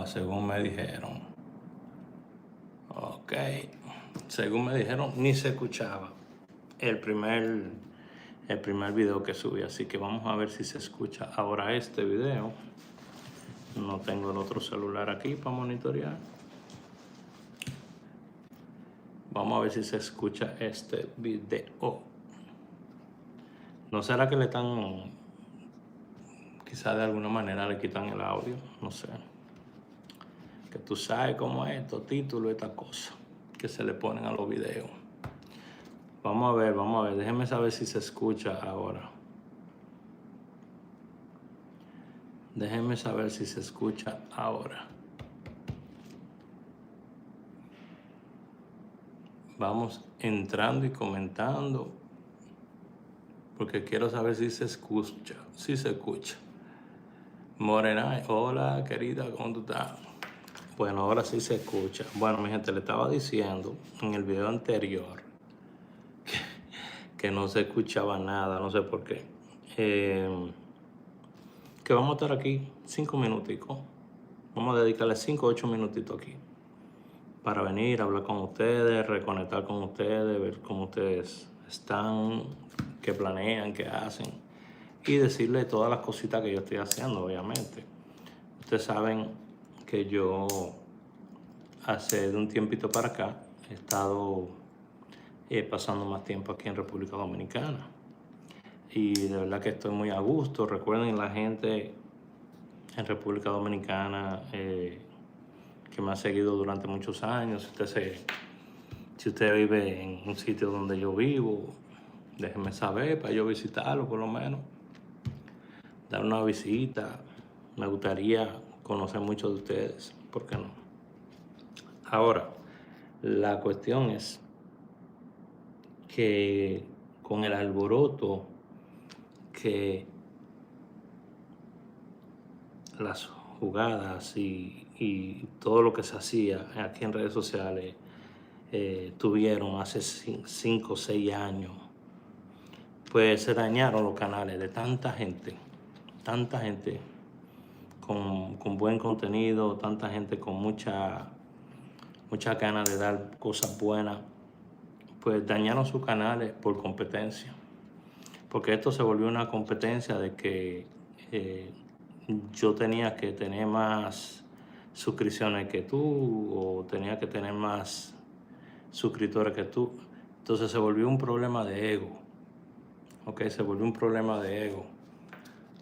según me dijeron. Ok, según me dijeron, ni se escuchaba el primer video que subí, así que vamos a ver si se escucha ahora este video. No tengo el otro celular aquí para monitorear. Vamos a ver si se escucha este video. ¿No será que le están, quizá de alguna manera le quitan el audio? No sé. Que tú sabes cómo es estos títulos, estas cosas que se le ponen a los videos. Vamos a ver. Déjenme saber si se escucha ahora. Déjenme saber si se escucha ahora. Vamos entrando y comentando, porque quiero saber si se escucha. Si se escucha. Morena, hola querida, ¿cómo tú estás? Bueno, ahora sí se escucha. Bueno, mi gente, le estaba diciendo en el video anterior que no se escuchaba nada, no sé por qué. Que vamos a estar aquí 5 minuticos. Vamos a dedicarle 5 o 8 minutitos aquí para venir a hablar con ustedes, reconectar con ustedes, ver cómo ustedes están, qué planean, qué hacen y decirles todas las cositas que yo estoy haciendo, obviamente. Ustedes saben que yo hace de un tiempito para acá he estado pasando más tiempo aquí en República Dominicana y de verdad que estoy muy a gusto. Recuerden la gente en República Dominicana que me ha seguido durante muchos años. Si usted vive en un sitio donde yo vivo, déjenme saber para yo visitarlo por lo menos, dar una visita. Me gustaría conocer mucho de ustedes, ¿por qué no? Ahora, la cuestión es que con el alboroto que las jugadas y todo lo que se hacía aquí en redes sociales tuvieron hace 5 o 6 años, pues se dañaron los canales de tanta gente con buen contenido, tanta gente con mucha ganas de dar cosas buenas, pues dañaron sus canales por competencia. Porque esto se volvió una competencia de que yo tenía que tener más suscripciones que tú o tenía que tener más suscriptores que tú. Entonces se volvió un problema de ego. Ok, se volvió un problema de ego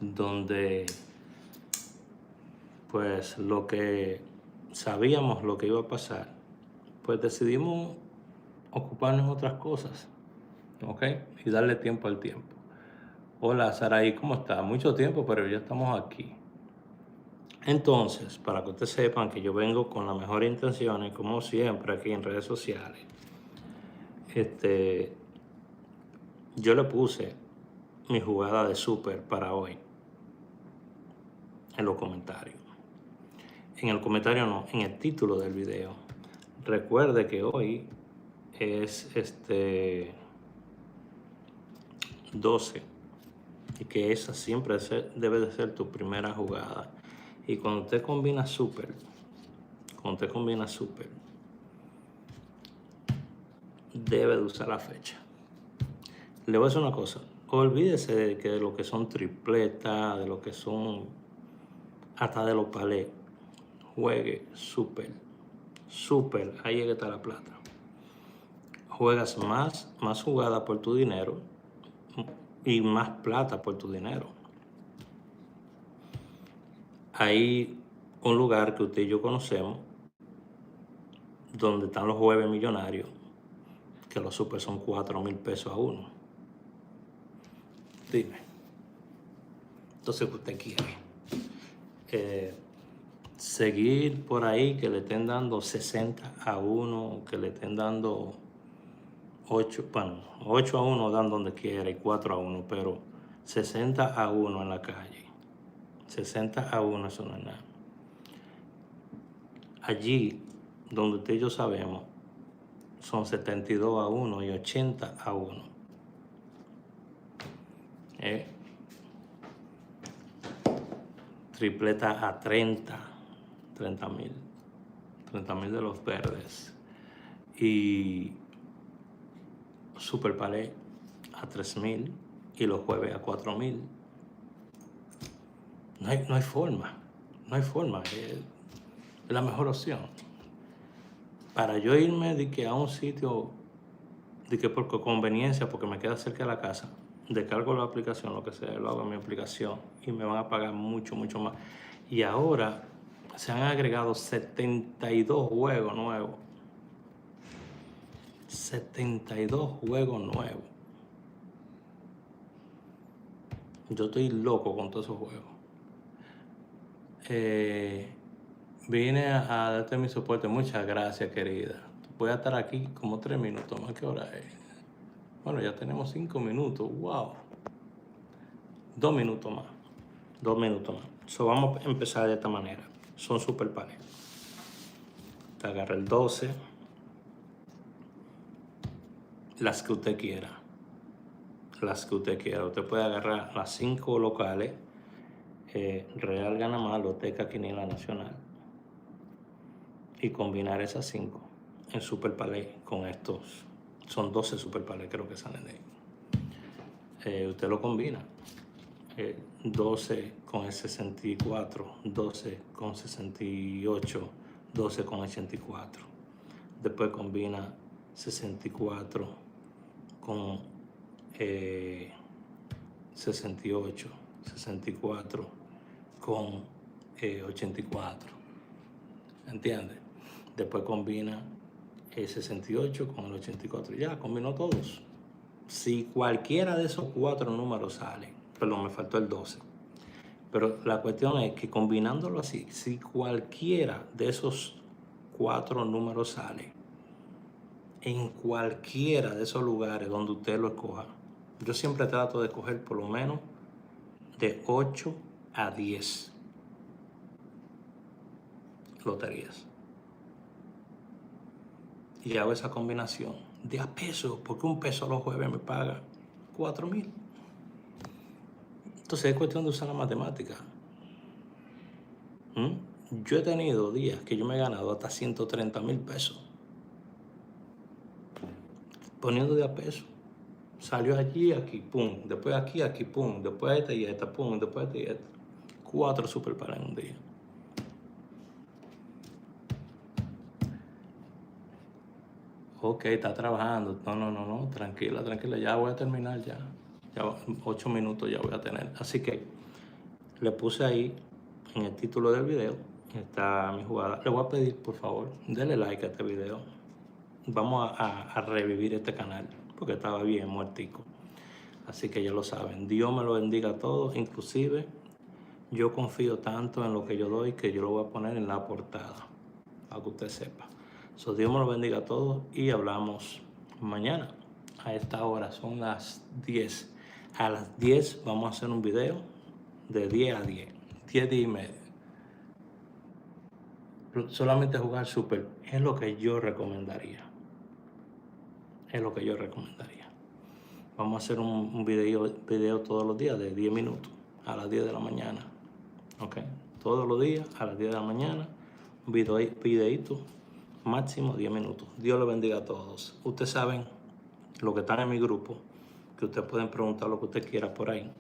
donde pues lo que sabíamos lo que iba a pasar, pues decidimos ocuparnos en otras cosas, ok, y darle tiempo al tiempo. Hola Saraí, ¿cómo está? Mucho tiempo, pero ya estamos aquí. Entonces, para que ustedes sepan que yo vengo con las mejores intenciones, como siempre aquí en redes sociales, yo le puse mi jugada de súper para hoy en los comentarios. En el comentario no, en el título del video. Recuerde que hoy es 12 y que esa siempre debe de ser tu primera jugada. Y cuando usted combina súper, debe de usar la fecha. Le voy a decir una cosa, olvídese de lo que son tripletas, de lo que son hasta de los palés. Juegue súper, ahí es que está la plata. Juegas más jugada por tu dinero y más plata por tu dinero. Hay un lugar que usted y yo conocemos donde están los jueves millonarios, que los super son 4,000 pesos a uno. Dime. Entonces, ¿qué usted quiere? Seguir por ahí que le estén dando 60 a uno, que le estén dando 8 a 1 dan donde quiera y 4 a 1, pero 60 a 1 en la calle. 60 a 1, eso no es nada. Allí, donde usted y yo sabemos, son 72 a 1 y 80 a 1. Tripleta a 30, 30,000. 30,000 de los verdes. Y Super Palé a 3,000 y los jueves a 4,000. No hay forma. No hay forma. Es la mejor opción. Para yo irme de que a un sitio, de que por conveniencia, porque me queda cerca de la casa, descargo la aplicación, lo que sea, lo hago en mi aplicación y me van a pagar mucho, mucho más. Y ahora se han agregado 72 juegos nuevos. 72 juegos nuevos. Yo estoy loco con todos esos juegos. Vine a darte mi soporte. Muchas gracias, querida. Voy a estar aquí como 3 minutos más. ¿Qué hora es? Bueno, ya tenemos 5 minutos. Wow. 2 minutos más. 2 minutos más. So, vamos a empezar de esta manera. Son super pares. Te agarra el 12. Las que usted quiera. Las que usted quiera. Usted puede agarrar las 5 locales. Real Gana Más, Loteca, Quiniela Nacional. Y combinar esas 5 en Super Palé con estos. Son 12 Super Palé, creo que salen de ahí. Usted lo combina. 12 con el 64, 12 con 68, 12 con 84. Después combina 64 con 68, 64 con 84. ¿Entiendes? Después combina el 68 con el 84. Ya, combinó todos. Si cualquiera de esos 4 números sale, perdón, me faltó el 12. Pero la cuestión es que combinándolo así, si cualquiera de esos 4 números sale, en cualquiera de esos lugares donde usted lo escoja, yo siempre trato de coger por lo menos de 8 a 10 loterías. Y hago esa combinación de a peso, porque un peso los jueves me paga 4,000. Entonces es cuestión de usar la matemática. Yo he tenido días que yo me he ganado hasta 130,000 pesos. Poniendo de a peso. Salió allí, aquí, pum. Después aquí, pum. Después esta y esta, pum. Después esta y esta. 4 super para en un día. Ok, está trabajando. No. Tranquila. Ya voy a terminar ya. Ya 8 minutos ya voy a tener. Así que le puse ahí en el título del video. Está mi jugada. Le voy a pedir, por favor, denle like a este video. Vamos a revivir este canal porque estaba bien muertico. Así que ya lo saben. Dios me lo bendiga a todos. Inclusive yo confío tanto en lo que yo doy que yo lo voy a poner en la portada para que usted sepa. So, Dios me lo bendiga a todos y hablamos mañana a esta hora. Son las 10. A las 10 vamos a hacer un video de 10 a 10. 10 y medio. Solamente jugar super es lo que yo recomendaría. Vamos a hacer un video todos los días de 10 minutos a las 10 de la mañana. ¿Ok? Todos los días a las 10 de la mañana. Un videito máximo 10 minutos. Dios los bendiga a todos. Ustedes saben, los que están en mi grupo, que ustedes pueden preguntar lo que usted quiera por ahí.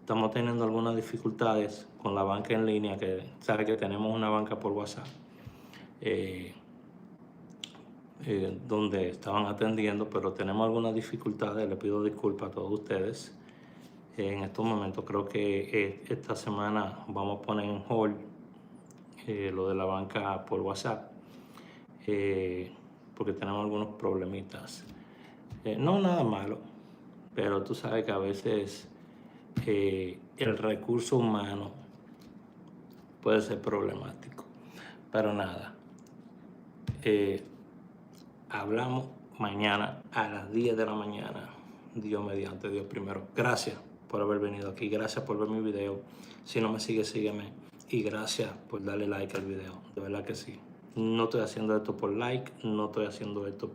Estamos teniendo algunas dificultades con la banca en línea, que sabe que tenemos una banca por WhatsApp. Donde estaban atendiendo, pero tenemos algunas dificultades. Le pido disculpas a todos ustedes. En estos momentos creo que esta semana vamos a poner en hold lo de la banca por WhatsApp, porque tenemos algunos problemitas. No nada malo, pero tú sabes que a veces el recurso humano puede ser problemático. Pero nada, hablamos mañana a las 10 de la mañana. Dios mediante, Dios primero. Gracias por haber venido aquí. Gracias por ver mi video. Si no me sigues, sígueme. Y gracias por darle like al video. De verdad que sí. No estoy haciendo esto por like. No estoy haciendo esto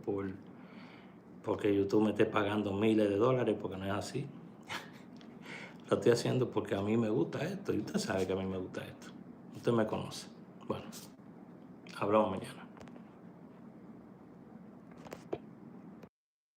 porque YouTube me esté pagando miles de dólares, porque no es así. Lo estoy haciendo porque a mí me gusta esto. Y usted sabe que a mí me gusta esto. Usted me conoce. Bueno. Hablamos mañana.